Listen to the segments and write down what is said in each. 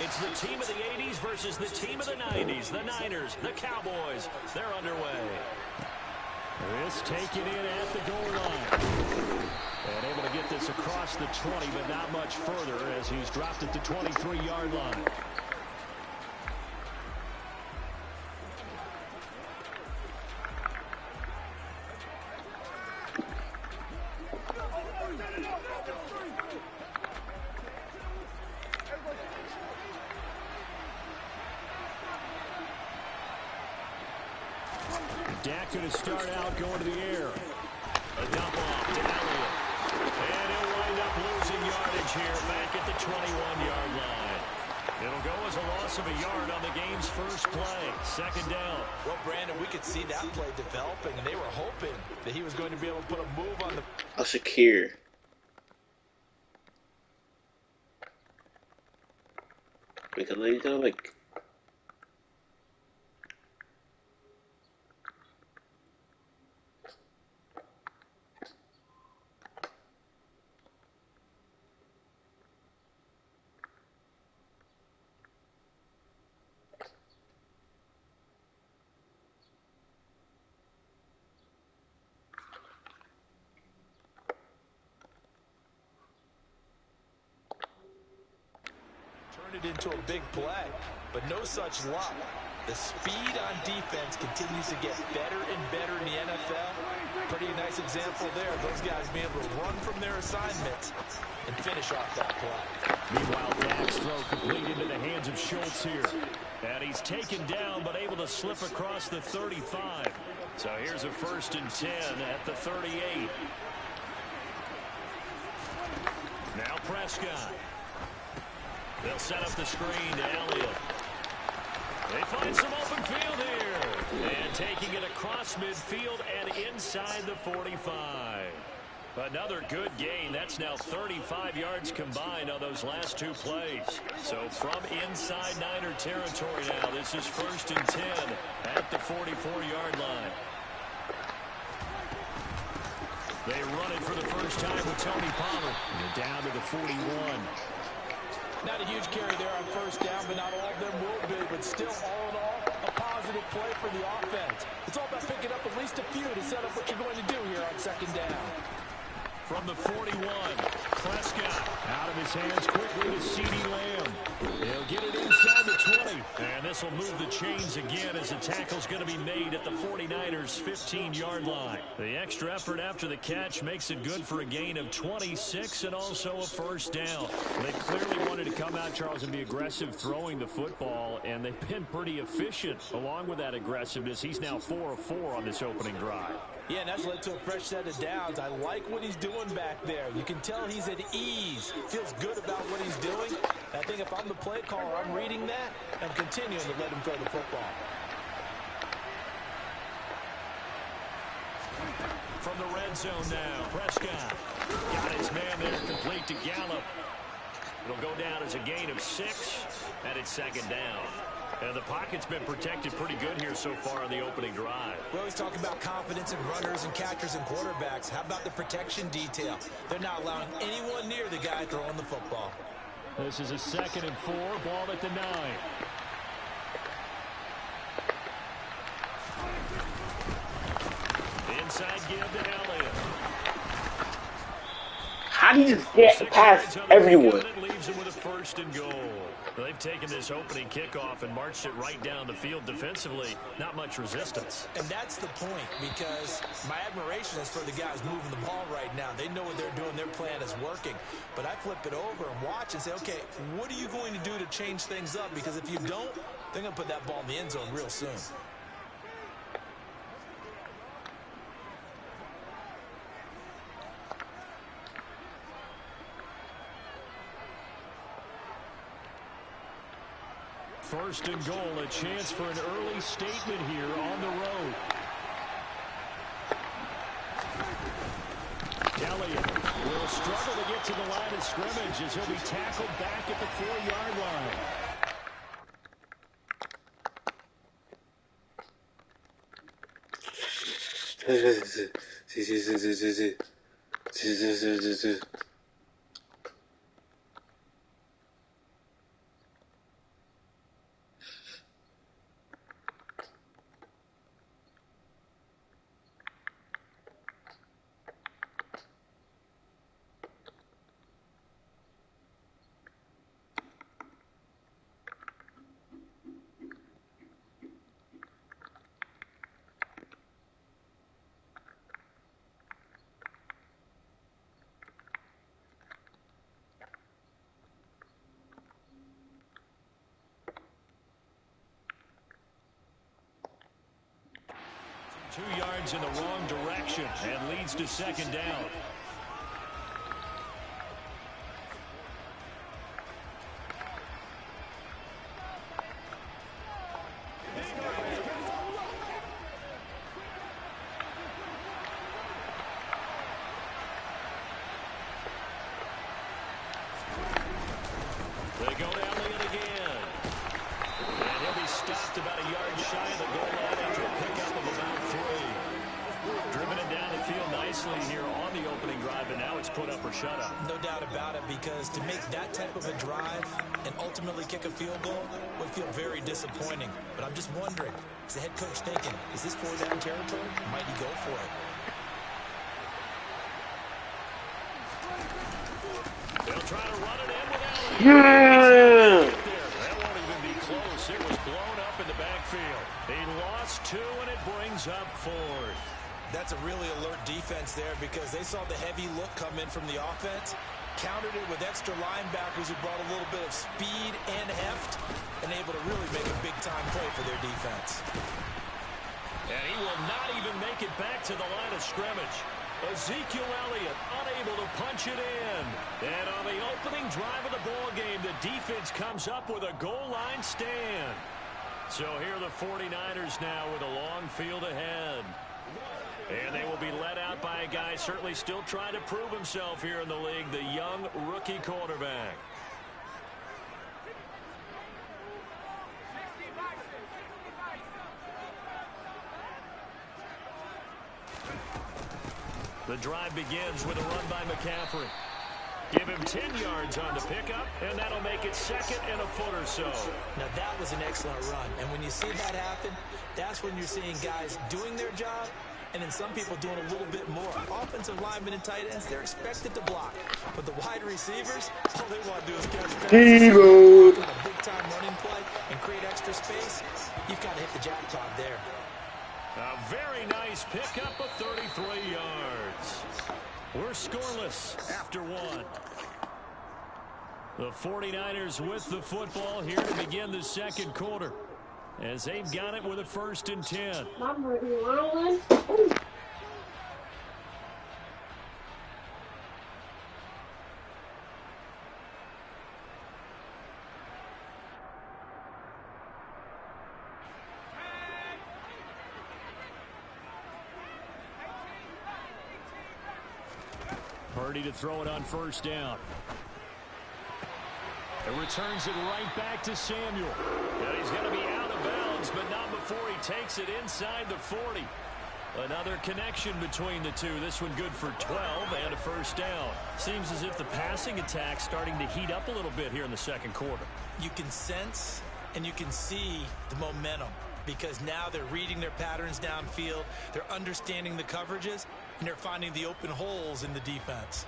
It's the team of the 80s versus the team of the 90s. The Niners, the Cowboys, they're underway. This taken in at the goal line. And able to get this across the 20, but not much further as he's dropped at the 23-yard line. Dak going to start out going to the air. A dump off to Elliott. And he'll wind up losing yardage here back at the 21-yard line. It'll go as a loss of a yard on the game's first play. Second down. Well, Brandon, we could see that play developing, and they were hoping that he was going to be able to put a move on the... A secure. Because like... it into a big play, but no such luck. The speed on defense continues to get better and better in the NFL. Pretty nice example there. Those guys being able to run from their assignments and finish off that play. Meanwhile, Dak's throw complete into the hands of Schultz here. And he's taken down, but able to slip across the 35. So here's a 1st and 10 at the 38. Now Prescott. They'll set up the screen to Elliott. They find some open field here. And taking it across midfield and inside the 45. Another good gain. That's now 35 yards combined on those last two plays. So from inside Niner territory now, this is 1st and 10 at the 44-yard line. They run it for the first time with Tony Pollard. And they're down to the 41. Not a huge carry there on 1st down, but not all of them will be. But still, all in all, a positive play for the offense. It's all about picking up at least a few to set up what you're going to do here on 2nd down. From the 41, Prescott out of his hands quickly to CeeDee Lamb. He'll get it inside the 20. And this will move the chains again as the tackle's going to be made at the 49ers' 15-yard line. The extra effort after the catch makes it good for a gain of 26 and also a 1st down. They clearly wanted to come out, Charles, and be aggressive throwing the football, and they've been pretty efficient along with that aggressiveness. He's now 4 of 4 on this opening drive. Yeah, and that's led to a fresh set of downs. I like what he's doing back there. You can tell he's at ease. Feels good about what he's doing. And I think if I'm the play caller, I'm reading that and continuing to let him throw the football. From the red zone now, Prescott got his man there complete to Gallup. It'll go down as a gain of 6, and it's 2nd down. And the pocket's been protected pretty good here so far on the opening drive. We always talk about confidence in runners and catchers and quarterbacks. How about the protection detail? They're not allowing anyone near the guy throwing the football. This is a 2nd and 4, ball at the 9. Inside give to Elliott. How do you just get past everyone? Leaves him with a 1st and goal. They've taken this opening kickoff and marched it right down the field defensively. Not much resistance. And that's the point, because my admiration is for the guys moving the ball right now. They know what they're doing. Their plan is working. But I flip it over and watch and say, okay, what are you going to do to change things up? Because if you don't, they're going to put that ball in the end zone real soon. First and goal, a chance for an early statement here on the road. Elliott will struggle to get to the line of scrimmage as he'll be tackled back at the 4-yard line. 2 yards in the wrong direction and leads to second down. They go down it again. And he'll be stopped about a yard shy of the goal line after a pickup of about 3. Driven it down the field nicely here on the opening drive, and now it's put up or shut up. No doubt about it, because to make that type of a drive and ultimately kick a field goal would feel very disappointing. But I'm just wondering, is the head coach thinking, is this 4-down territory? Might he go for it? They'll try to run it in without it. Yeah! That won't even be close. It was blown up in the backfield. They lost 2, and it brings up 4th. That's a really alert defense there, because they saw the heavy look come in from the offense, countered it with extra linebackers who brought a little bit of speed and heft, and able to really make a big-time play for their defense. And he will not even make it back to the line of scrimmage. Ezekiel Elliott unable to punch it in. And on the opening drive of the ball game, the defense comes up with a goal line stand. So here are the 49ers now with a long field ahead. And they will be led out by a guy certainly still trying to prove himself here in the league, the young rookie quarterback. The drive begins with a run by McCaffrey. Give him 10 yards on the pickup, and that'll make it 2nd and a foot or so. Now, that was an excellent run. And when you see that happen, that's when you're seeing guys doing their job, and then some people doing a little bit more. Offensive linemen and tight ends, they're expected to block. But the wide receivers, all they want to do is catch passes. On a big-time running play and create extra space, you've got to hit the jackpot there. A very nice pickup of 33 yards. We're scoreless after 1. The 49ers with the football here to begin the second quarter, as they've got it with a 1st and 10. Purdy to throw it on 1st down. It returns it right back to Samuel. And he's going to be out of bounds, but not before he takes it inside the 40. Another connection between the two. This one good for 12 and a 1st down. Seems as if the passing attack's starting to heat up a little bit here in the second quarter. You can sense and you can see the momentum, because now they're reading their patterns downfield, they're understanding the coverages, and they're finding the open holes in the defense.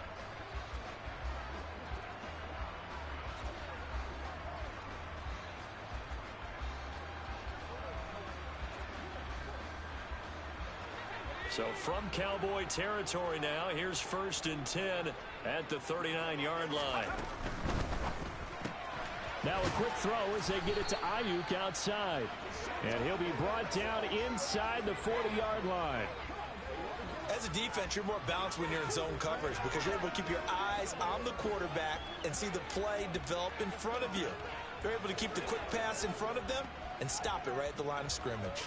So from Cowboy territory now, here's 1st and 10 at the 39-yard line. Now a quick throw as they get it to Ayuk outside. And he'll be brought down inside the 40-yard line. As a defense, you're more balanced when you're in zone coverage, because you're able to keep your eyes on the quarterback and see the play develop in front of you. You're able to keep the quick pass in front of them and stop it right at the line of scrimmage.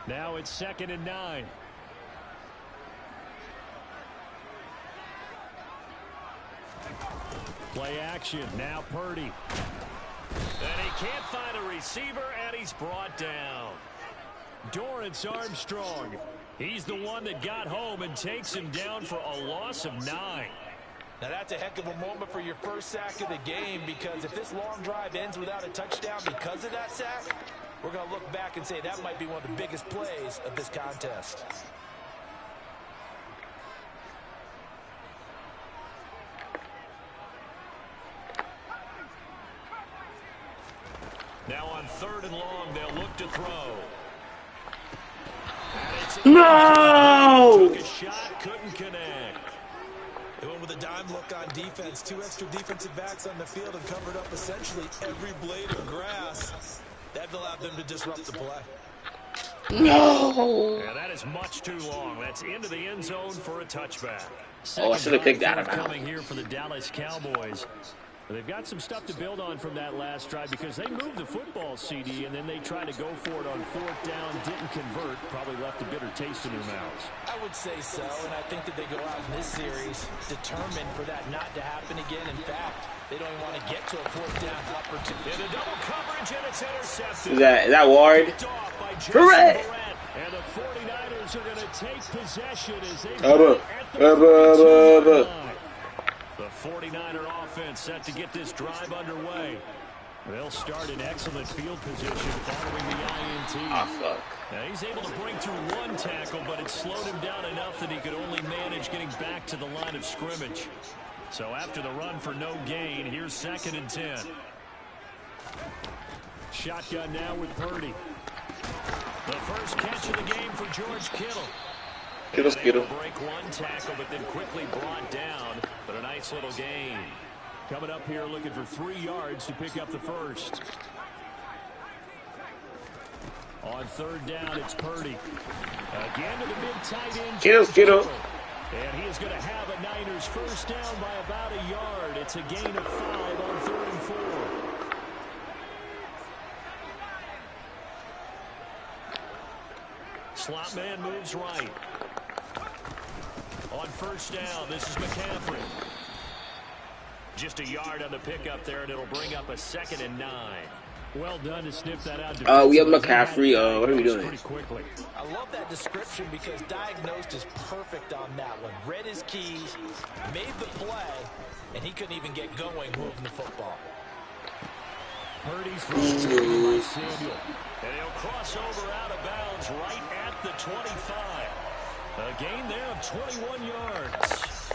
Now it's 2nd and 9. Play action. Now Purdy. And he can't find a receiver, and he's brought down. Dorrance Armstrong. He's the one that got home and takes him down for a loss of 9. Now that's a heck of a moment for your first sack of the game, because if this long drive ends without a touchdown because of that sack, we're going to look back and say that might be one of the biggest plays of this contest. Now on 3rd and long, they'll look to throw. No! Took a shot, couldn't connect. They went with a dime look on defense. 2 extra defensive backs on the field and covered up essentially every blade of grass. That allowed them to disrupt the play. No. And that is much too long. That's into the end zone for a touchback. Oh, I should have kicked that out. Coming here for the Dallas Cowboys. They've got some stuff to build on from that last drive because they moved the football, CD, and then they tried to go for it on 4th down, didn't convert, probably left a bitter taste in their mouths. I would say so, and I think that they go out in this series determined for that not to happen again. In fact, they don't even want to get to a 4th down opportunity. In a double coverage, and it's intercepted. Is that Ward? Hooray! And the 49ers are going to take possession as they The 49er offense set to get this drive underway. They'll start in excellent field position following the INT. Fuck. Now he's able to break through 1 tackle, but it slowed him down enough that he could only manage getting back to the line of scrimmage. So after the run for no gain, here's 2nd and 10. Shotgun now with Purdy. The first catch of the game for George Kittle. Kittle. Break 1 tackle, but then quickly brought down. But a nice little gain. Coming up here looking for 3 yards to pick up the first. On 3rd down, it's Purdy. Again to the big tight end. Kittle. And he is going to have a Niners first down by about a yard. It's a gain of 5 on 3rd and 4. Slot man moves right. On 1st down, this is McCaffrey. Just a yard on the pickup there, and it'll bring up a 2nd and 9. Well done to sniff that out. We have McCaffrey. What are we doing? I love that description because diagnosed is perfect on that one. Read his keys, made the play, and he couldn't even get going moving the football. Purdy's thrown by Samuel. And he'll cross over out of bounds right at the 25. A gain there of 21 yards.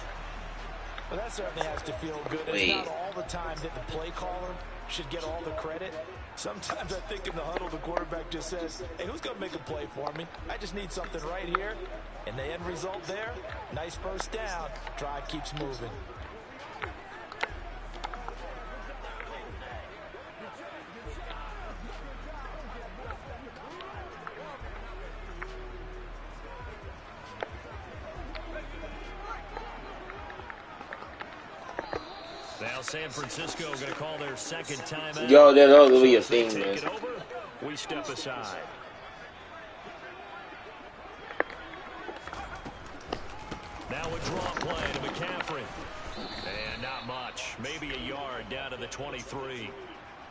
Well, that certainly has to feel good. It's not all the time that the play caller should get all the credit. Sometimes I think in the huddle, the quarterback just says, hey, who's going to make a play for me? I just need something right here. And the end result there, nice first down. Drive keeps moving. Now San Francisco going to call their 2nd timeout. Yo, that's all be a thing, man. Take it over. We step aside. Now a draw play to McCaffrey. And not much. Maybe a yard down to the 23.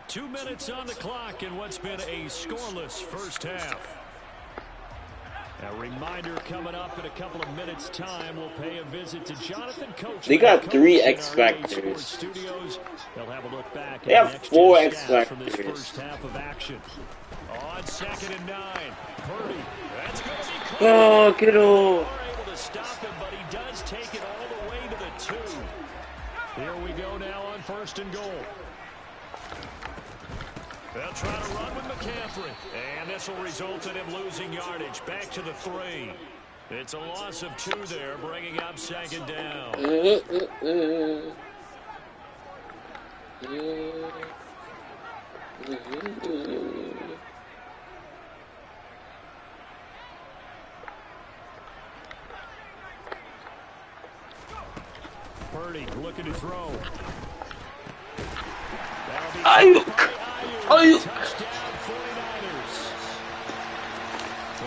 2 minutes on the clock in what's been a scoreless first half. A reminder coming up in a couple of minutes' time. We'll pay a visit to Jonathan Coach. They got 3 X Factors. They'll have a look back. They have 4 X from this Factors. first half of action. On 2nd and 9, Purdy. That's going to be close. Oh, Kittle. Are able to stop him, but he does take it all the way to the 2. Here we go now on 1st and goal. They'll try to run with McCaffrey. And this will result in him losing yardage. Back to the 3. It's a loss of 2 there, bringing up 2nd down. Purdy looking to throw. Ayuk. Touchdown 49ers.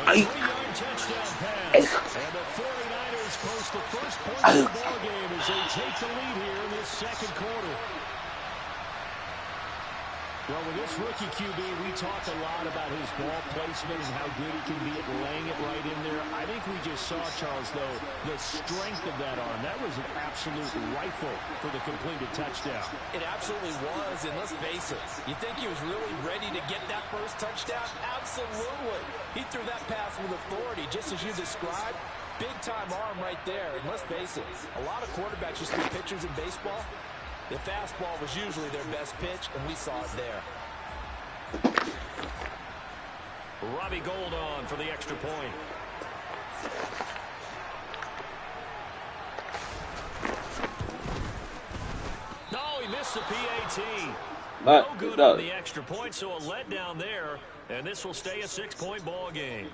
Ayuk. 3-yard touchdown pass. And the 49ers post the first points of the ball game as they take the lead here in this 2nd quarter. Well, with this rookie QB, we talked a lot about his ball placement and how good he can be at laying it right in there. I think we just saw, Charles, though, the strength of that arm. That was an absolute rifle for the completed touchdown. It absolutely was, and let's face it, you think he was really ready to get that first touchdown? Absolutely. He threw that pass with authority, just as you described. Big-time arm right there, and let's face it, a lot of quarterbacks just see pitchers in baseball. The fastball was usually their best pitch, and we saw it there. Robbie Gould on for the extra point. the PAT. No But good on the extra point, so a letdown there, and this will stay a 6-point ball game.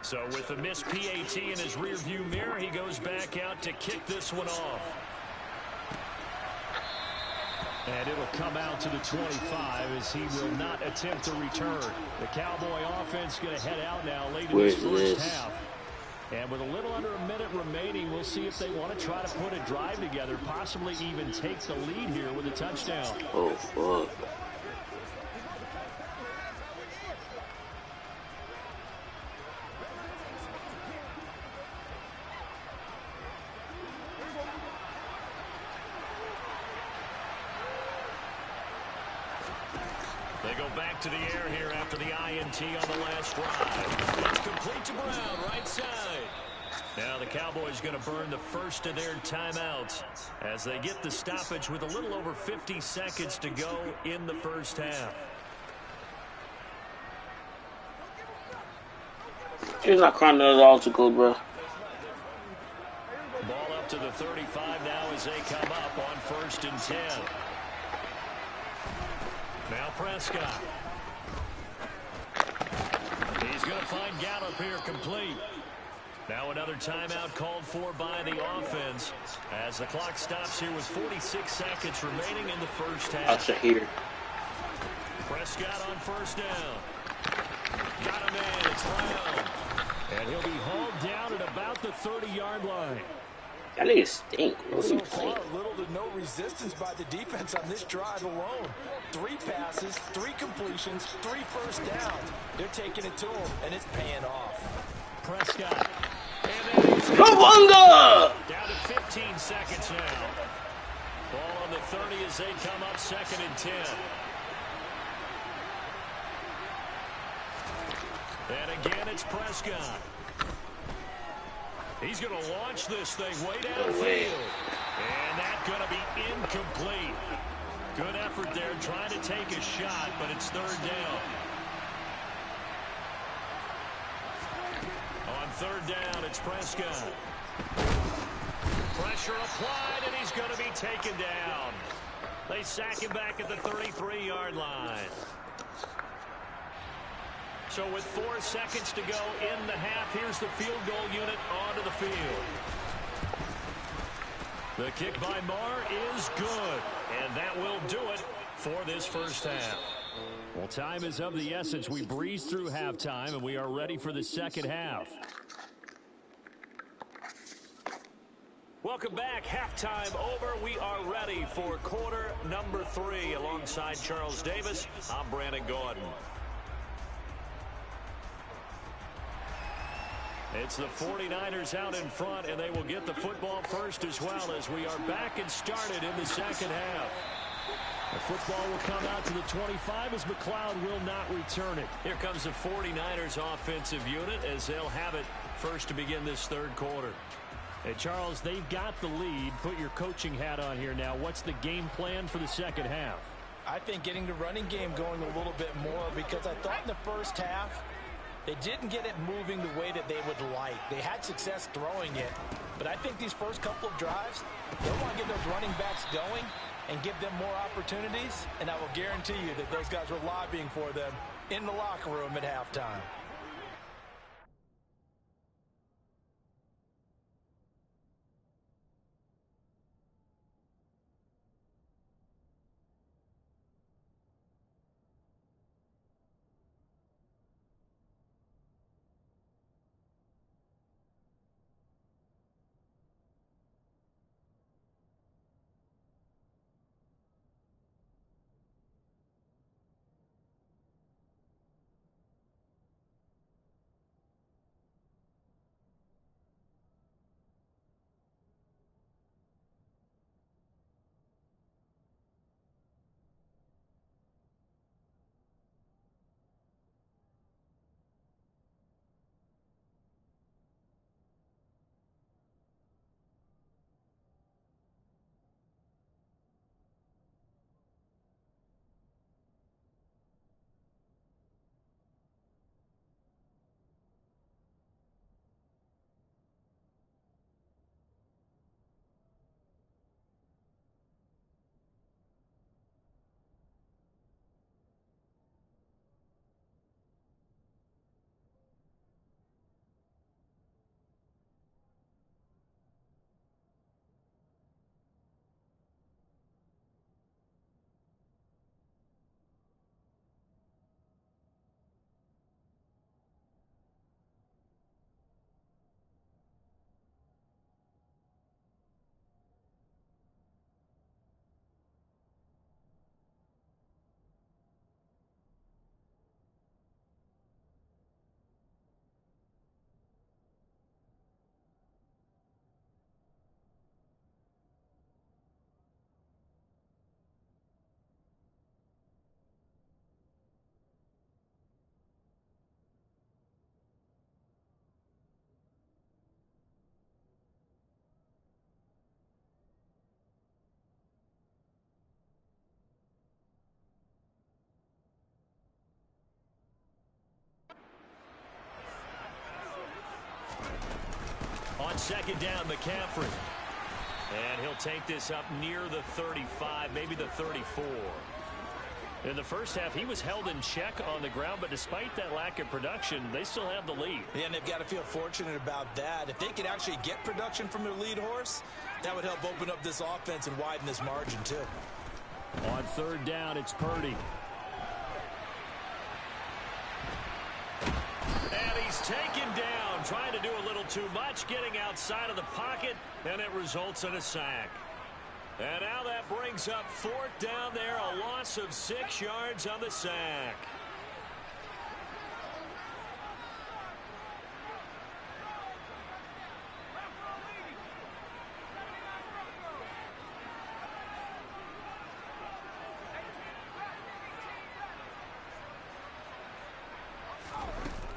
So with the missed PAT in his rearview mirror, he goes back out to kick this one off. And it'll come out to the 25 as he will not attempt to return. The Cowboy offense going to head out now late in this first half. And with a little under a minute remaining, we'll see if they want to try to put a drive together, possibly even take the lead here with a touchdown. oh, fuck. They go back to the air here after the INT on the last drive. It's complete to Brown, right side. Now the Cowboys going to burn the first of their timeouts as they get the stoppage with a little over 50 seconds to go in the first half. He's not crying at all to go, bro. Ball up to the 35 now as they come up on 1st and 10. Now Prescott. He's going to find Gallup here complete. Now another timeout called for by the offense as the clock stops here with 46 seconds remaining in the first half. Out of here. Prescott on 1st down. Got him in. It's Brown. And he'll be hauled down at about the 30-yard line. That nigga stink. What are So you far, playing? little to no resistance by the defense on this drive alone. 3 passes, 3 completions, 3 first downs. They're taking it to him, and it's paying off. Prescott. And then he's Kawanga! down to 15 seconds now. Ball on the 30 as they come up 2nd and 10. And again, it's Prescott. He's going to launch this thing way downfield. And that's going to be incomplete. Good effort there trying to take a shot, but it's 3rd down. On 3rd down, it's Prescott. Pressure applied, and he's going to be taken down. They sack him back at the 33-yard line. So with 4 seconds to go in the half, here's the field goal unit onto the field. The kick by Marr is good, and that will do it for this first half. Well, time is of the essence. We breeze through halftime, and we are ready for the second half. Welcome back. Halftime over. We are ready for quarter number 3. Alongside Charles Davis, I'm Brandon Gordon. It's the 49ers out in front, and they will get the football first as well as we are back and started in the second half. The football will come out to the 25 as McLeod will not return it. Here comes the 49ers offensive unit as they'll have it first to begin this 3rd quarter. Hey, Charles, they've got the lead. Put your coaching hat on here now. What's the game plan for the second half? I think getting the running game going a little bit more because I thought in the first half they didn't get it moving the way that they would like. They had success throwing it, but I think these first couple of drives, they want to get those running backs going and give them more opportunities, and I will guarantee you that those guys were lobbying for them in the locker room at halftime. On second down, McCaffrey. And he'll take this up near the 35, maybe the 34. In the first half, he was held in check on the ground, but despite that lack of production, they still have the lead. Yeah, and they've got to feel fortunate about that. If they could actually get production from their lead horse, that would help open up this offense and widen this margin, too. On third down, it's Purdy. And he's taken down, trying to do a little too much, getting outside of the pocket, and it results in a sack. And now that brings up fourth down there, a loss of 6 yards on the sack.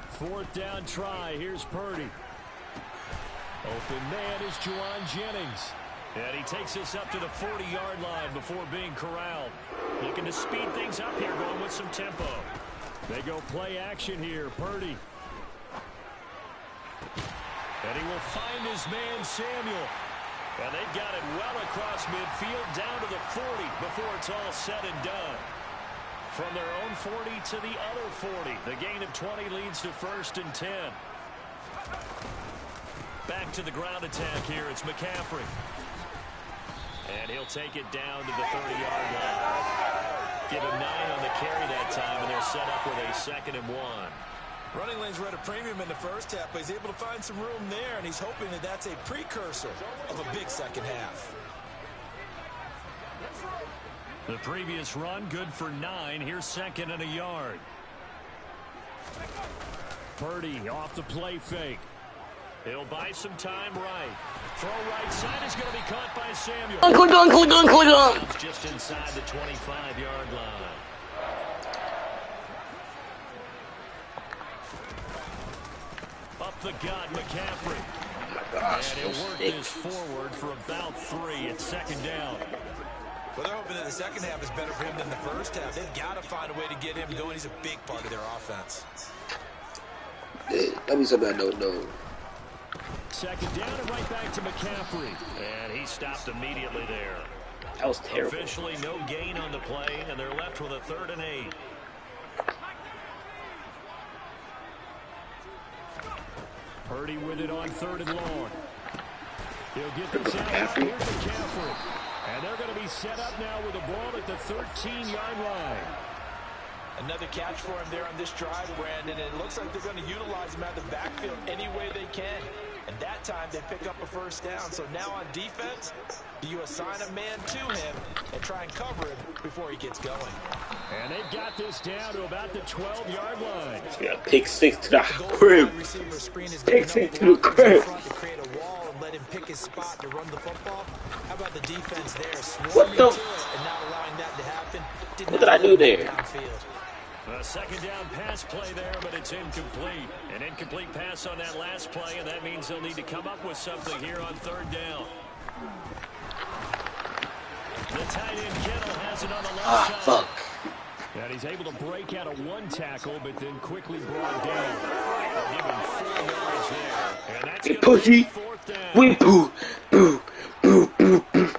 Fourth down try. Here's Purdy. Open man is Juwan Jennings. And he takes us up to the 40-yard line before being corralled. Looking to speed things up here, going with some tempo. They go play action here. Purdy. And he will find his man, Samuel. And they've got it well across midfield, down to the 40 before it's all said and done. From their own 40 to the other 40. The gain of 20 leads to first and 10. Back to the ground attack here. It's McCaffrey. And he'll take it down to the 30-yard line. Give him 9 on the carry that time, and they're set up with a 2nd and 1. Running lanes were at a premium in the first half, but he's able to find some room there, and he's hoping that that's a precursor of a big second half. The previous run, good for 9. Here's 2nd and a yard. Purdy off the play fake. He'll buy some time right. Throw right side is going to be caught by Samuel. Click on. Just inside the 25-yard line. Up the gut, McCaffrey. Gosh, and he'll work this forward for about 3. It's 2nd down. Well, they're hoping that the second half is better for him than the first half. They've got to find a way to get him going. He's a big part of their offense. That means something I don't know. 2nd down and right back to McCaffrey. And he stopped immediately there. That was terrible. Officially no gain on the play, and they're left with a 3rd and 8. Purdy with it on 3rd and long. He'll get this out. Here's McCaffrey. And they're going to be set up now with a ball at the 13-yard line. Another catch for him there on this drive, Brandon. And it looks like they're going to utilize him out of the backfield any way they can. And that time they pick up a first down. So now on defense, do you assign a man to him and try and cover him before he gets going? And they've got this down to about the 12-yard line. Yeah, pick 6 to the crib. Pick 6 to the crib. To create a wall and let him pick his spot to run the football. How about the defense there? What the? And not allowing that to happen. What did I do there? Downfield. A 2nd down pass play there, but it's incomplete. An incomplete pass on that last play, and that means they'll need to come up with something here on 3rd down. The tight end Kittle has it on the left side. Fuck. And he's able to break out of 1 tackle, but then quickly brought down. Give him 4 yards there. And that's Hey, going to be pushy. 4th down. Wait, boo. Boo. Boo. Boo. Boo.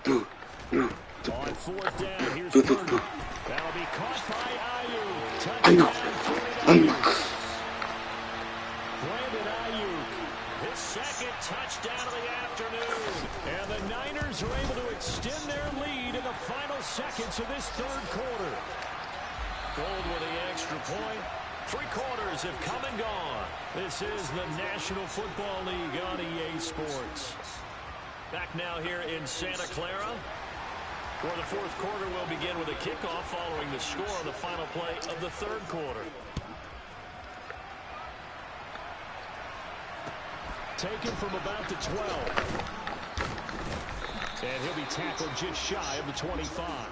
Boo. Boo. On 4th down, here's Boo. Boo. Purdy. Boo. That'll be caught by Ayuk. Ayuk. Touchdown, Ayuk. Brandon Ayuk. His 2nd touchdown of the afternoon. And the Niners are able to extend their lead in the final seconds of this 3rd quarter. Gold with the extra point. 3 quarters have come and gone. This is the National Football League on EA Sports. Back now here in Santa Clara, where the 4th quarter will begin with a kickoff following the score on the final play of the 3rd quarter. Taken from about the 12. And he'll be tackled just shy of the 25.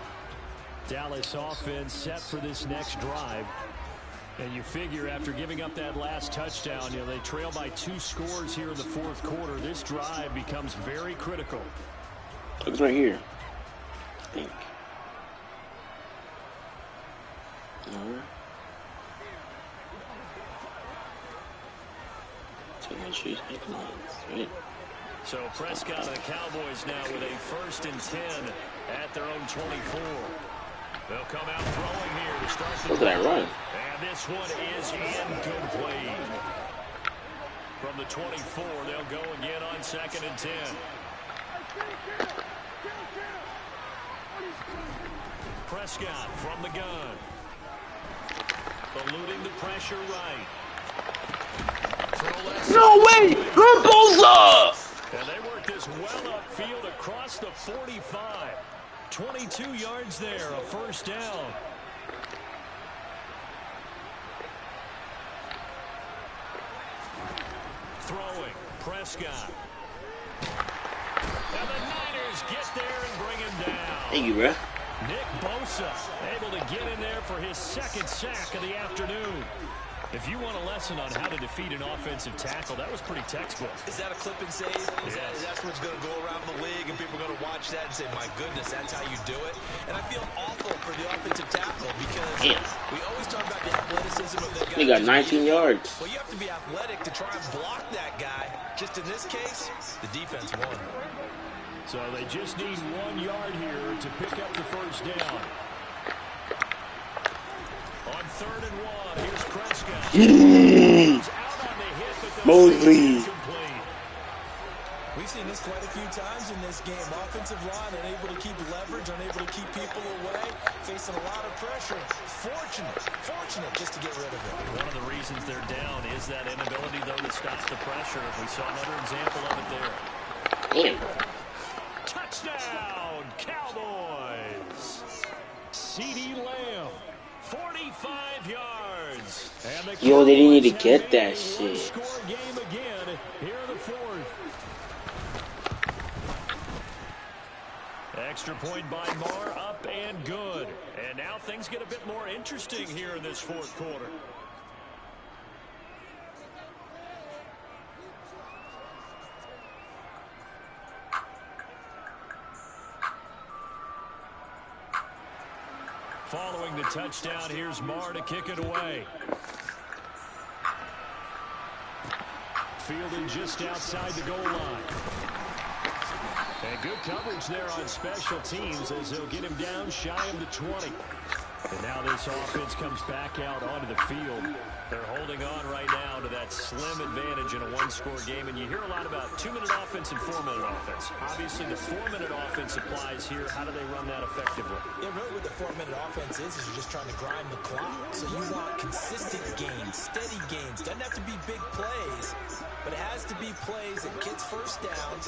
Dallas offense set for this next drive. And you figure after giving up that last touchdown, you know, they trail by 2 scores here in the 4th quarter. This drive becomes very critical. It's right here. I think. Alright. So Prescott and the Cowboys now with a 1st and 10 at their own 24. They'll come out throwing here to start the Look at that run. And this one is incomplete. From the 24, they'll go again on 2nd and 10. Prescott from the gun. Eluding the pressure right. No way! Bosa! And they work this well upfield across the 45. 22 yards there, a 1st down. Throwing, Prescott. And the Niners get there and bring him down. Thank you, bro. Nick Bosa able to get in there for his 2nd sack of the afternoon. If you want a lesson on how to defeat an offensive tackle, that was pretty textbook. Is that a clip and save? Is that what's going to go around the league, and people are going to watch that and say, my goodness, that's how you do it? And I feel awful for the offensive tackle because we always talk about the athleticism of the guy. He got 19 yards. Well, you have to be athletic to try and block that guy. Just in this case, the defense won. So they just need 1 yard here to pick up the 1st down. On 3rd and 1, here's Prescott. Mosley. We've seen this quite a few times in this game. Offensive line unable to keep leverage, unable to keep people away, facing a lot of pressure. Fortunate just to get rid of it. One of the reasons they're down is that inability, though, to stop the pressure. We saw another example of it there. Damn. Touchdown, Cowboys. CeeDee Lamb. 45 yards. And the Yo, they didn't need to get that shit. Score game again here in the 4th. Extra point by Marr, up and good. And now things get a bit more interesting here in this 4th quarter. Following the touchdown, here's Marr to kick it away. Fielded just outside the goal line. And good coverage there on special teams as they'll get him down shy of the 20. And now this offense comes back out onto the field. They're holding on right now to that slim advantage in a 1-score game. And you hear a lot about 2-minute offense and 4-minute offense. Obviously, the 4-minute offense applies here. How do they run that effectively? Yeah, really what the 4-minute offense is you're just trying to grind the clock. So you want consistent gains, steady gains. Doesn't have to be big plays, but it has to be plays that gets 1st downs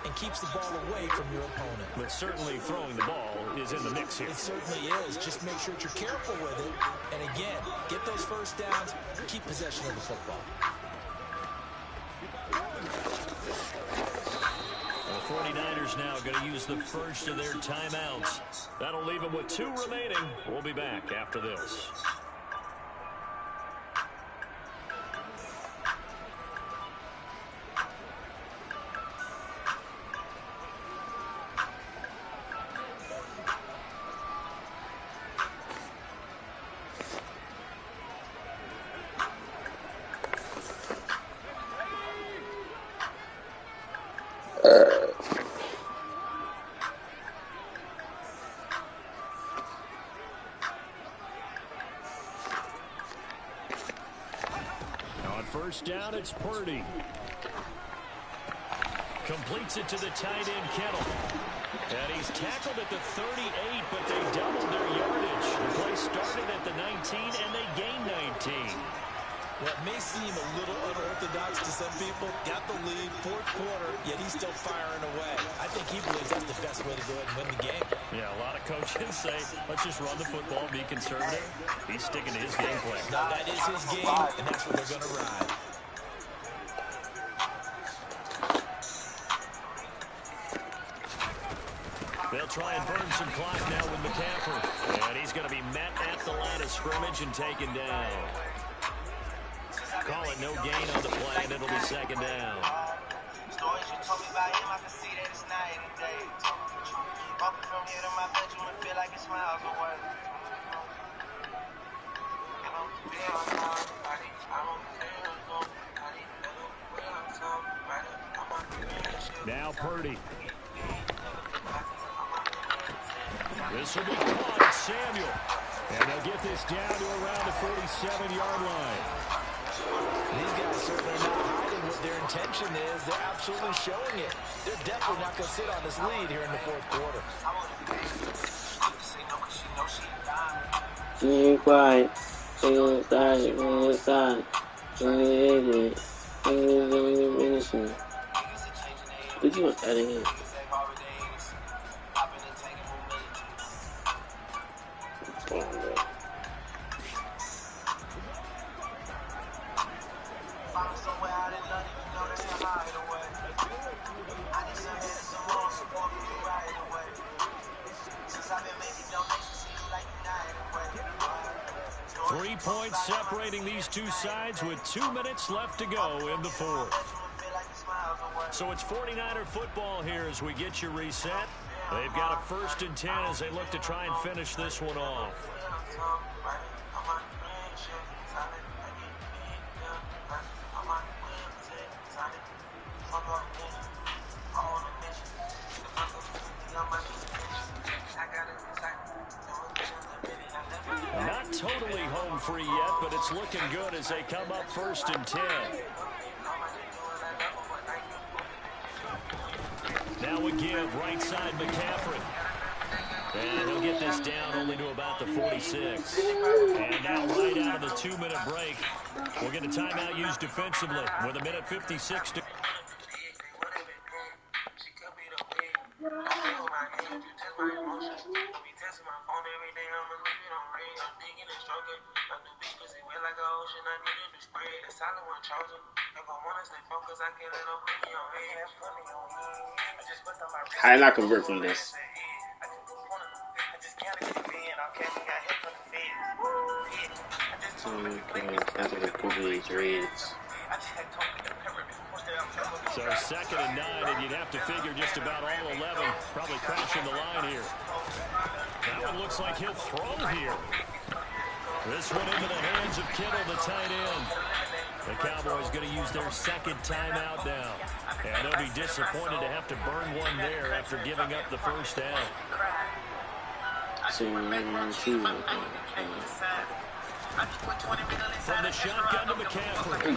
and keeps the ball away from your opponent. But certainly throwing the ball is in the mix here. It certainly is. Just make sure that you're careful with it. And again, get those 1st downs, keep possession of the football. The 49ers now going to use the first of their timeouts. That'll leave them with 2 remaining. We'll be back after this. First down, it's Purdy. Completes it to the tight end, Kittle. And he's tackled at the 38, but they doubled their yardage. The play started at the 19, and they gained 19. Well, it may seem a little unorthodox to some people. Got the lead, 4th quarter, yet he's still firing away. I think he believes that's the best way to go ahead and win the game. Yeah, a lot of coaches say, let's just run the football, be conservative. He's sticking to his game plan. No, that is his game, and that's what they're going to ride. They'll try and burn some clock now with McCaffrey. And he's going to be met at the line of scrimmage and taken down. Call it no gain on the play, and it'll be 2nd down. Stories you told me about him, I can see that it's not any day. Walking from here to my bedroom and feel like it's miles away. Now Purdy. This will be caught at Samuel. And they'll get this down to around the 47-yard line. These guys certainly are not hiding what their intention is. They're absolutely showing it. They're definitely not going to sit on this lead here in the fourth quarter. Be quiet. Inside. Did you want that in here? Three points separating these two sides with 2 minutes left to go in the fourth. So it's 49er football here as we get you reset. They've got a 1st and 10 as they look to try and finish this one off. Not totally home free yet, but it's looking good as they come up 1st and 10. Now again, right side McCaffrey. And he'll get this down only to about the 46. And now right out of the 2-minute break, we'll get a timeout used defensively with 1:56 to... How did I convert from this? So 2nd and 9, and you'd have to figure just about all 11 probably crashing the line here. That one looks like he'll throw here. This one into the hands of Kittle, the tight end. The Cowboys going to use their 2nd timeout now. And they'll be disappointed to have to burn one there after giving up the 1st down. From the shotgun to McCaffrey.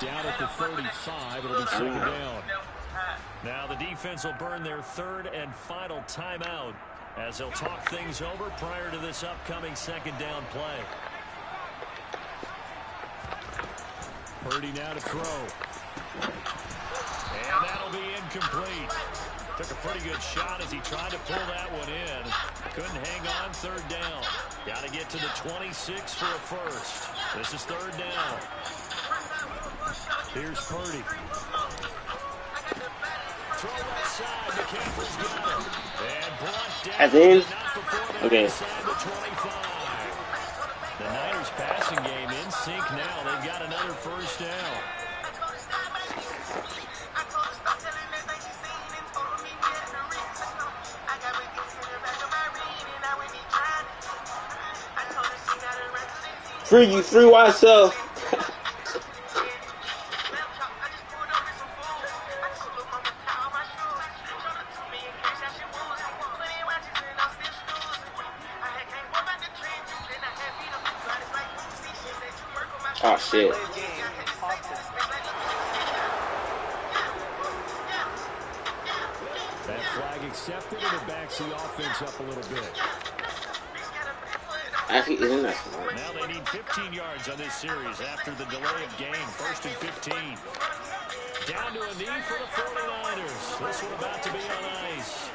Down at the 35, it'll be 2nd down. Now the defense will burn their 3rd and final timeout as they'll talk things over prior to this upcoming 2nd down play. Purdy now to throw. And that'll be incomplete. Took a pretty good shot as he tried to pull that one in. Couldn't hang on 3rd down. Got to get to the 26 for a 1st. This is 3rd down. Here's Purdy. Throw left side. McCaffrey's got it. And brought down. At the end? Not before they Okay. inside the 25. The Niners passing game in sync now. They've got another 1st down. Free you, free myself. Oh shit. That flag accepted, and it backs the offense up a little bit. Actually, isn't that Now they need 15 yards on this series after the delay of game. 1st and 15. Down to a knee for the 49ers. This one about to be on ice.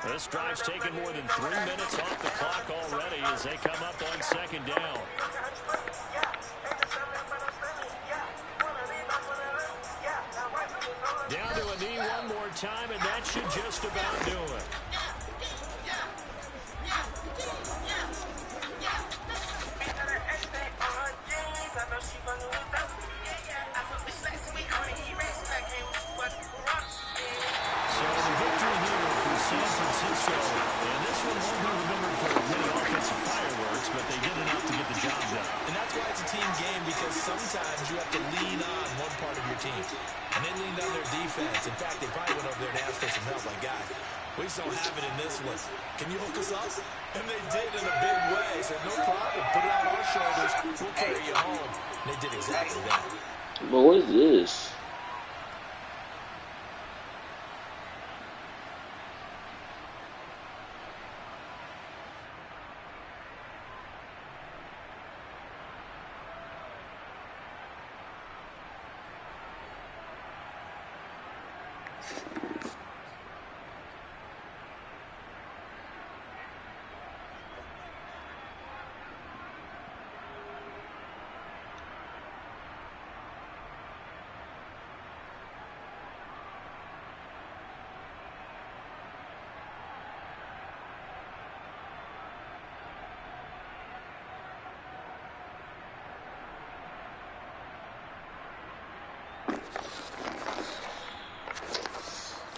This drive's taken more than 3 minutes off the clock already as they come up on 2nd down. Down to a knee one more time, and that should just about do it. sometimes you have to lean on one part of your team. And they leaned on their defense. In fact, they probably went over there and asked for some help. Like, God, we just don't have it in this one. Can you hook us up? And they did in a big way. Said, no problem. Put it on our shoulders. We'll carry you home. And they did exactly that. But what is this?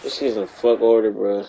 This is a fuck order, bro.